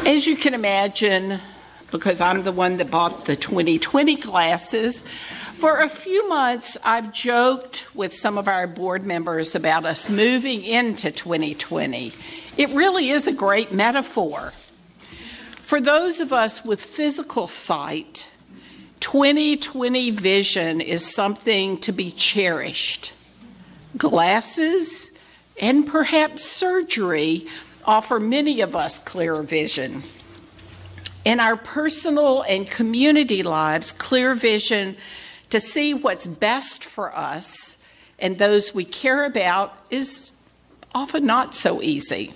As you can imagine, because I'm the one that bought the 2020 glasses, for a few months I've joked with some of our board members about us moving into 2020. It really is a great metaphor. For those of us with physical sight, 2020 vision is something to be cherished. Glasses and perhaps surgery offer many of us clearer vision. In our personal and community lives, clear vision to see what's best for us and those we care about is often not so easy.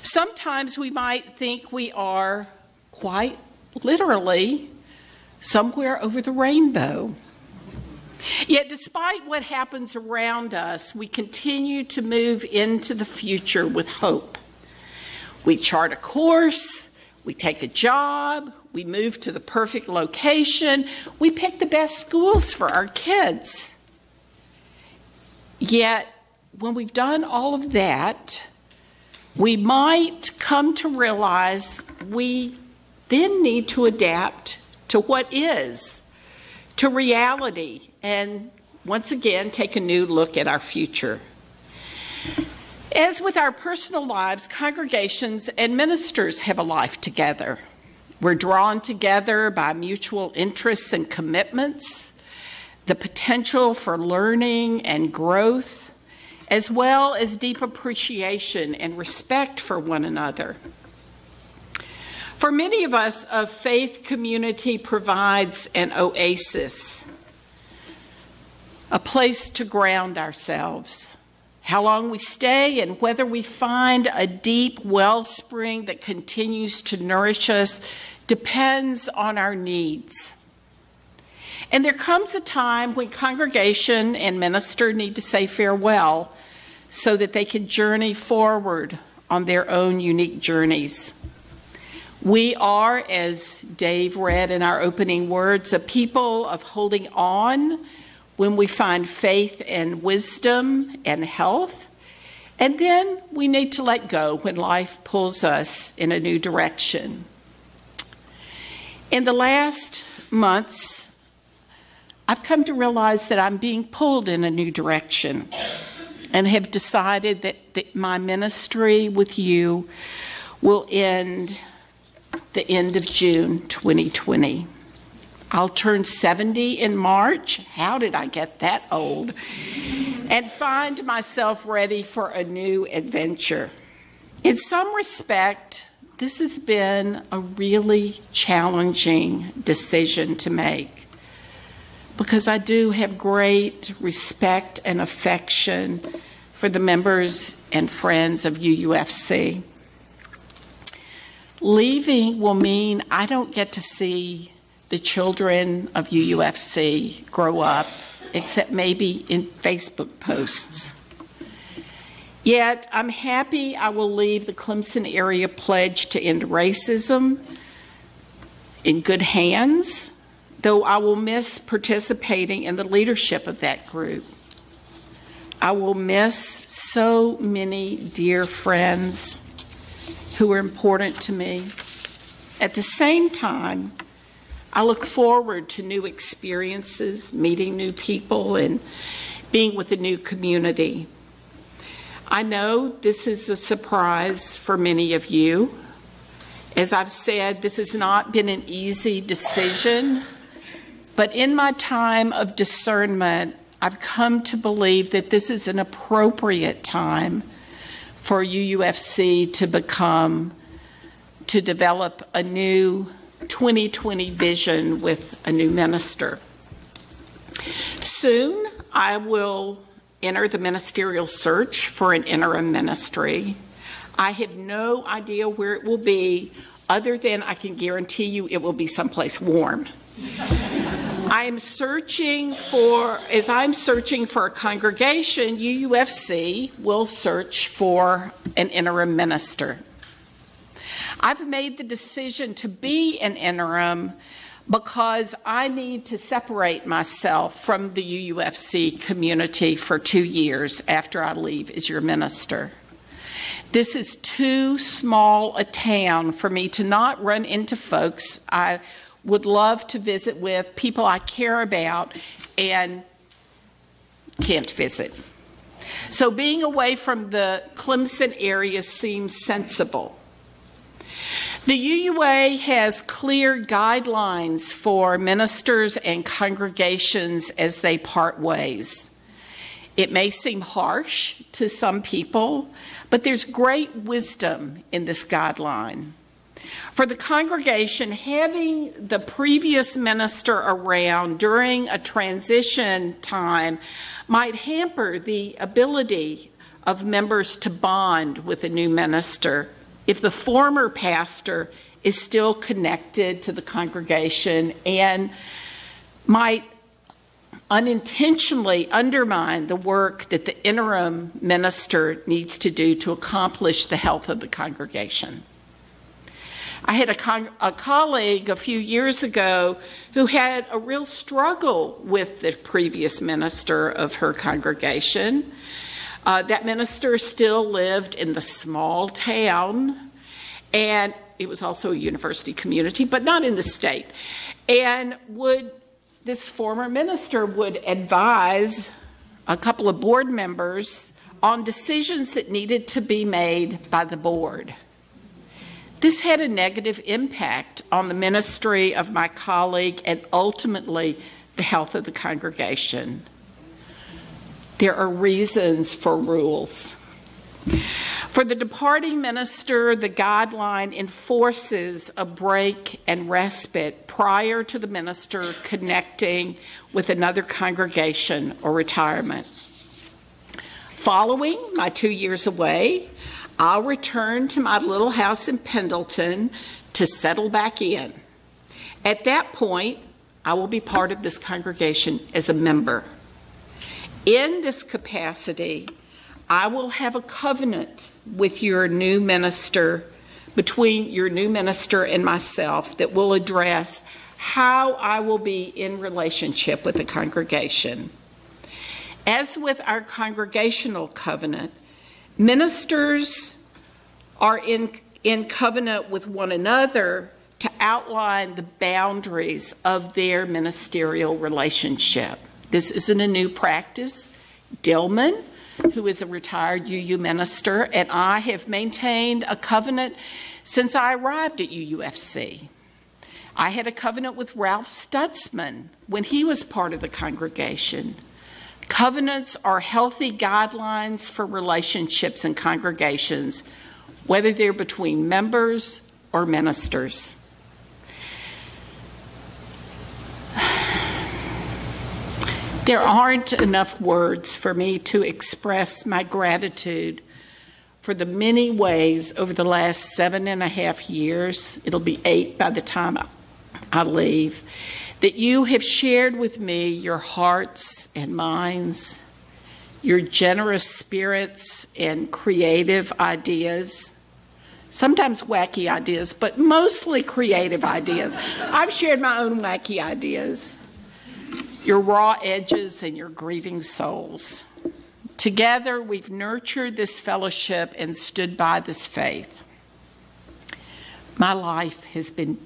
Sometimes we might think we are quite literally somewhere over the rainbow. Yet despite what happens around us, we continue to move into the future with hope. We chart a course, we take a job, we move to the perfect location, we pick the best schools for our kids. Yet when we've done all of that, we might come to realize we then need to adapt to what is, to reality, and once again take a new look at our future. As with our personal lives, congregations and ministers have a life together. We're drawn together by mutual interests and commitments, the potential for learning and growth, as well as deep appreciation and respect for one another. For many of us, a faith community provides an oasis, a place to ground ourselves. How long we stay and whether we find a deep wellspring that continues to nourish us depends on our needs. And there comes a time when congregation and minister need to say farewell so that they can journey forward on their own unique journeys. We are, as Dave read in our opening words, a people of holding on when we find faith and wisdom and health, and then we need to let go when life pulls us in a new direction. In the last months, I've come to realize that I'm being pulled in a new direction and have decided that my ministry with you will end the end of June 2020. I'll turn 70 in March. How did I get that old? And find myself ready for a new adventure. In some respect, this has been a really challenging decision to make because I do have great respect and affection for the members and friends of UUFC. Leaving will mean I don't get to see the children of UUFC grow up, except maybe in Facebook posts. Yet, I'm happy I will leave the Clemson Area Pledge to End Racism in good hands, though I will miss participating in the leadership of that group. I will miss so many dear friends who are important to me. At the same time, I look forward to new experiences, meeting new people, and being with a new community. I know this is a surprise for many of you. As I've said, this has not been an easy decision, but in my time of discernment, I've come to believe that this is an appropriate time for UUFC to develop a new 2020 vision with a new minister. Soon, I will enter the ministerial search for an interim ministry. I have no idea where it will be, other than I can guarantee you it will be someplace warm. As I'm searching for a congregation, UUFC will search for an interim minister. I've made the decision to be an interim because I need to separate myself from the UUFC community for 2 years after I leave as your minister. This is too small a town for me to not run into folks I would love to visit with, people I care about, and can't visit. So being away from the Clemson area seems sensible. The UUA has clear guidelines for ministers and congregations as they part ways. It may seem harsh to some people, but there's great wisdom in this guideline. For the congregation, having the previous minister around during a transition time might hamper the ability of members to bond with a new minister if the former pastor is still connected to the congregation, and might unintentionally undermine the work that the interim minister needs to do to accomplish the health of the congregation. I had a colleague a few years ago who had a real struggle with the previous minister of her congregation. That minister still lived in the small town, and it was also a university community, but not in the state. And this former minister would advise a couple of board members on decisions that needed to be made by the board. This had a negative impact on the ministry of my colleague and ultimately the health of the congregation. There are reasons for rules. For the departing minister, the guideline enforces a break and respite prior to the minister connecting with another congregation or retirement. Following my 2 years away, I'll return to my little house in Pendleton to settle back in. At that point, I will be part of this congregation as a member. In this capacity, I will have a covenant with your new minister, between your new minister and myself, that will address how I will be in relationship with the congregation. As with our congregational covenant, ministers are in covenant with one another to outline the boundaries of their ministerial relationship. This isn't a new practice. Dillman, who is a retired UU minister, and I have maintained a covenant since I arrived at UUFC. I had a covenant with Ralph Stutzman when he was part of the congregation. Covenants are healthy guidelines for relationships in congregations, whether they're between members or ministers. There aren't enough words for me to express my gratitude for the many ways over the last 7.5 years, it'll be 8 by the time I leave, that you have shared with me your hearts and minds, your generous spirits and creative ideas, sometimes wacky ideas, but mostly creative ideas. I've shared my own wacky ideas, your raw edges and your grieving souls. Together, we've nurtured this fellowship and stood by this faith. My life has been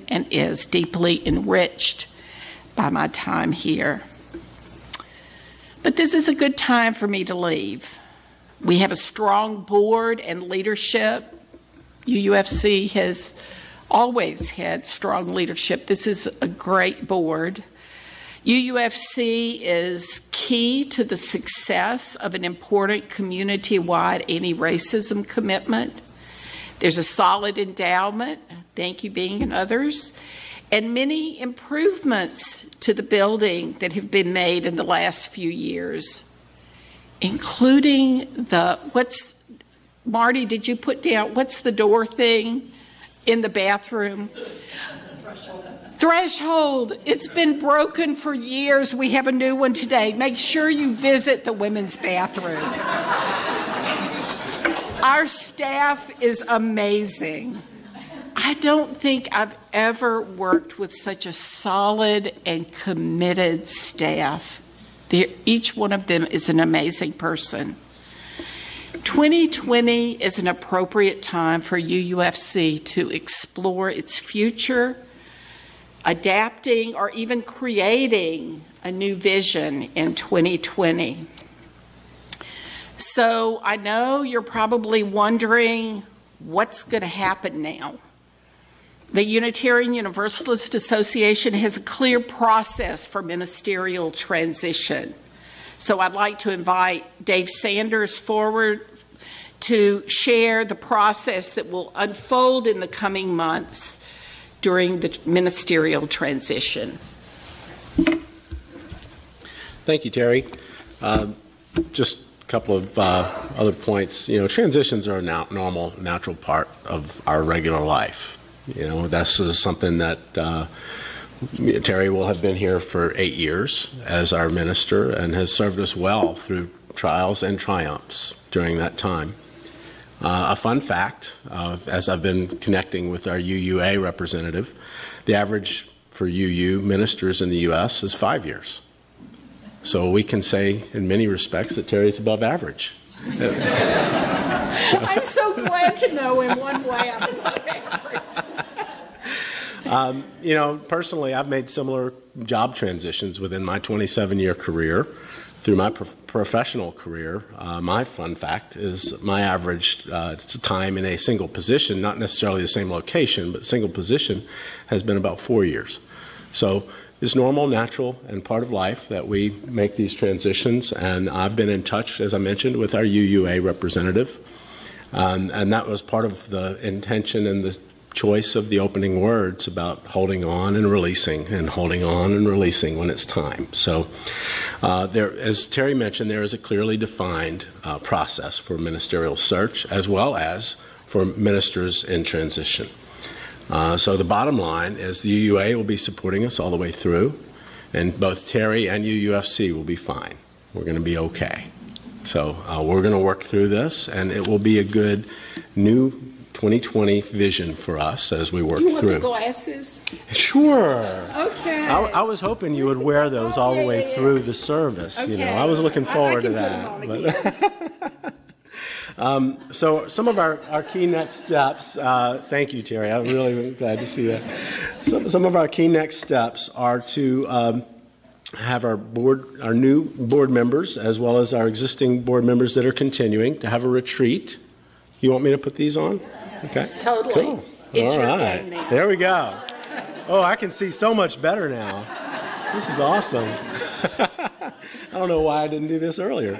and is deeply enriched by my time here. But this is a good time for me to leave. We have a strong board and leadership. UUFC has always had strong leadership. This is a great board. UUFC is key to the success of an important community-wide anti-racism commitment. There's a solid endowment, thank you, Bing and others, and many improvements to the building that have been made in the last few years, including Marty, did you put down, what's the door thing in the bathroom? Threshold. It's been broken for years. We have a new one today. Make sure you visit the women's bathroom. Our staff is amazing. I don't think I've ever worked with such a solid and committed staff. Each one of them is an amazing person. 2020 is an appropriate time for UUFC to explore its future, adapting or even creating a new vision in 2020. So I know you're probably wondering what's going to happen now. The Unitarian Universalist Association has a clear process for ministerial transition. So I'd like to invite Dave Sanders forward to share the process that will unfold in the coming months during the ministerial transition. Thank you, Terry. Just a couple of other points. You know, transitions are a normal, natural part of our regular life. You know, this is something that Terry will have been here for 8 years as our minister and has served us well through trials and triumphs during that time. A fun fact, as I've been connecting with our UUA representative, the average for UU ministers in the U.S. is 5 years. So we can say in many respects that Terry's above average. I'm so glad to know in one way I'm above average. You know, personally, I've made similar job transitions within my 27-year career. Through my professional career, my fun fact is my average time in a single position, not necessarily the same location, but single position, has been about 4 years. So it's normal, natural, and part of life that we make these transitions. And I've been in touch, as I mentioned, with our UUA representative. And that was part of the intention and the choice of the opening words about holding on and releasing when it's time. So there, as Terry mentioned, there is a clearly defined process for ministerial search as well as for ministers in transition. So the bottom line is the UUA will be supporting us all the way through, and both Terry and UUFC will be fine. We're going to be okay. So we're going to work through this, and it will be a good new 2020 vision for us as we work through. Do you want the glasses? Sure. Okay. I was hoping you would wear those all the way through the service. Okay. You know, I was looking forward to that. So some of our key next steps, thank you, Terry. I'm really glad to see that. Some of our key next steps are to have our new board members, as well as our existing board members that are continuing, to have a retreat. You want me to put these on? Okay. Totally. Cool. It's all your right. game now. There we go. Oh, I can see so much better now. This is awesome. I don't know why I didn't do this earlier.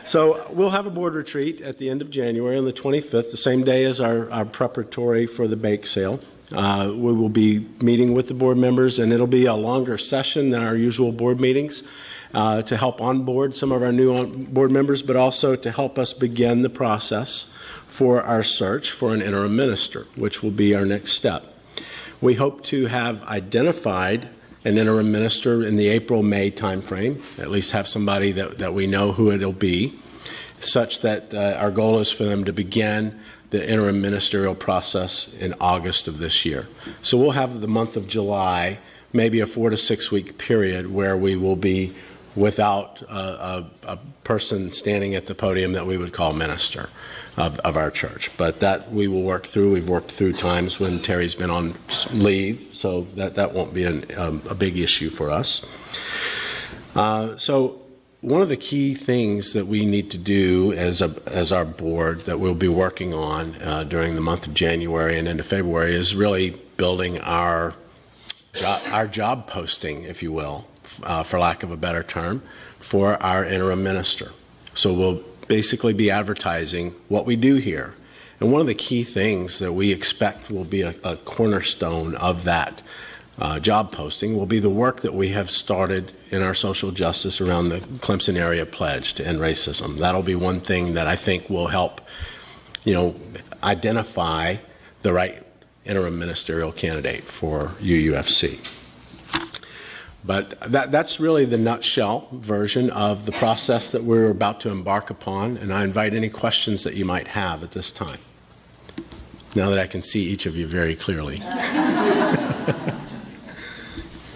So we'll have a board retreat at the end of January on the 25th, the same day as our preparatory for the bake sale. We will be meeting with the board members, and it'll be a longer session than our usual board meetings to help onboard some of our new board members, but also to help us begin the process for our search for an interim minister, which will be our next step. We hope to have identified an interim minister in the April-May timeframe, at least have somebody that we know who it'll be, such that our goal is for them to begin the interim ministerial process in August of this year. So we'll have the month of July, maybe a 4 to 6 week period where we will be without a person standing at the podium that we would call minister of our church. But that we will work through. We've worked through times when Terry's been on leave, so that won't be a big issue for us. So one of the key things that we need to do as our board that we'll be working on during the month of January and into February is really building our job posting, if you will, for lack of a better term, for our interim minister. So we'll basically be advertising what we do here. And one of the key things that we expect will be a cornerstone of that job posting will be the work that we have started in our social justice around the Clemson area pledge to end racism. That'll be one thing that I think will help, identify the right interim ministerial candidate for UUFC. But that's really the nutshell version of the process that we're about to embark upon, and I invite any questions that you might have at this time, now that I can see each of you very clearly.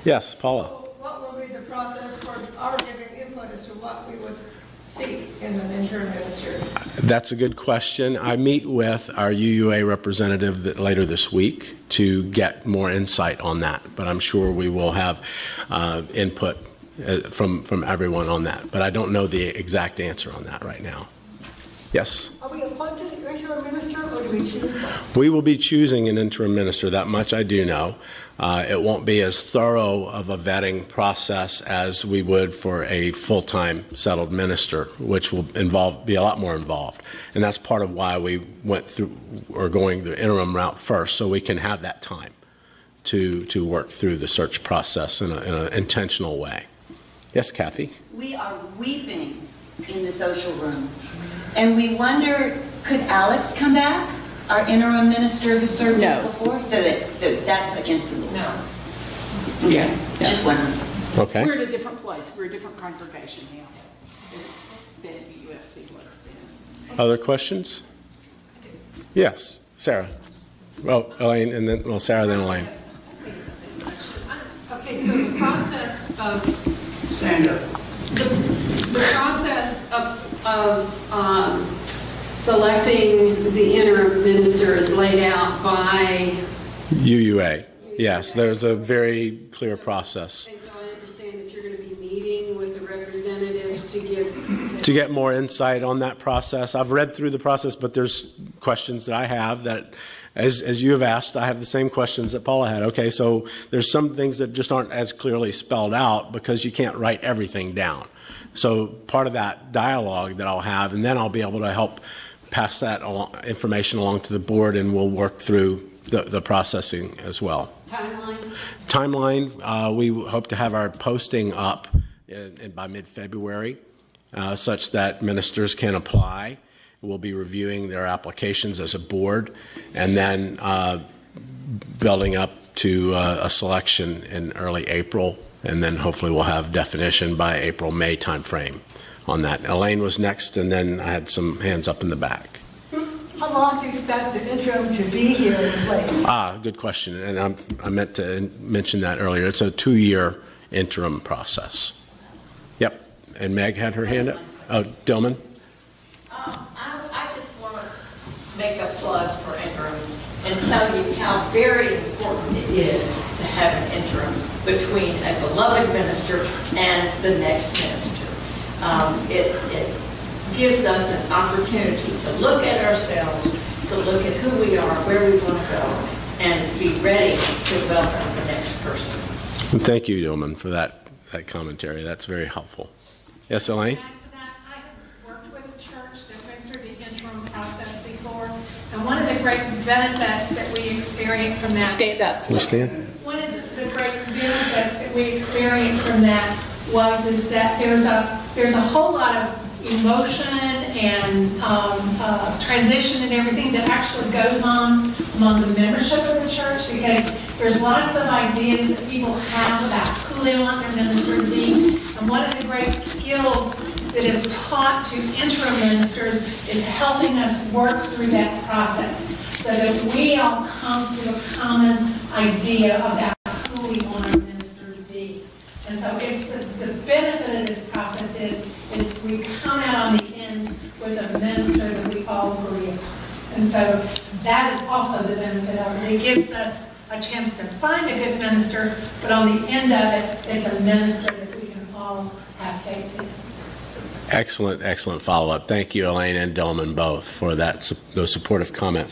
Yes, Paula. What will be the process for our giving input as to what we would seat in the interim minister? That's a good question. I meet with our UUA representative later this week to get more insight on that, but I'm sure we will have input from everyone on that. But I don't know the exact answer on that right now. Yes? Are we appointing an interim minister, or do we choose one? We will be choosing an interim minister. That much I do know. It won't be as thorough of a vetting process as we would for a full-time settled minister, which will be a lot more involved. And that's part of why we went through, or going the interim route first, so we can have that time to work through the search process in an intentional way. Yes, Kathy? We are weeping in the social room. And we wonder, could Alex come back, our interim minister who served No. us before? So that's against the rules. No. Yeah. Just wondering. Okay. We're at a different place. We're a different congregation now than UFC was then. Other questions? Yes, Sarah. Well, Elaine, and then, well, Sarah, then Elaine. Okay, so the process of the process of selecting the interim minister is laid out by UUA. Yes, there's a very clear process. And so I understand that you're going to be meeting with a representative To get more insight on that process. I've read through the process, but there's questions that I have that, as you have asked, I have the same questions that Paula had. Okay, so there's some things that just aren't as clearly spelled out because you can't write everything down. So part of that dialogue that I'll have, and then I'll be able to help pass that information along to the board, and we'll work through the processing as well. Timeline, we hope to have our posting up by mid-February, such that ministers can apply. We'll be reviewing their applications as a board, and then building up to a selection in early April, and then hopefully we'll have definition by April-May timeframe on that. Elaine was next, and then I had some hands up in the back. How long do you expect the interim to be here in place? Good question, and I meant to mention that earlier. It's a 2-year interim process. Yep, and Meg had her hand up. Oh, Dillman? I just want to make a plug for interims and tell you how very important it is to have an interim between a beloved minister and the next minister. It gives us an opportunity to look at ourselves, to look at who we are, where we want to go, and be ready to welcome the next person. And thank you, Dillman, for that commentary. That's very helpful. Yes, Elaine? Add to that, I have worked with a church that went through the interim process before, and one of the great benefits that we experienced from that. Stand up. Can you stand? One of the great benefits that we experienced from that is that there's a whole lot of emotion and transition and everything that actually goes on among the membership of the church, because there's lots of ideas that people have about who they want their minister to be. And one of the great skills that is taught to interim ministers is helping us work through that process so that we all come to a common idea about who we want our minister to be. And so it's the benefit of this process is we come out on the end with a minister that we all agree upon. And so that is also the benefit of it. It gives us a chance to find a good minister, but on the end of it, it's a minister that we can all have faith in. Excellent, excellent follow-up. Thank you, Elaine and Dillman, both, for those supportive comments.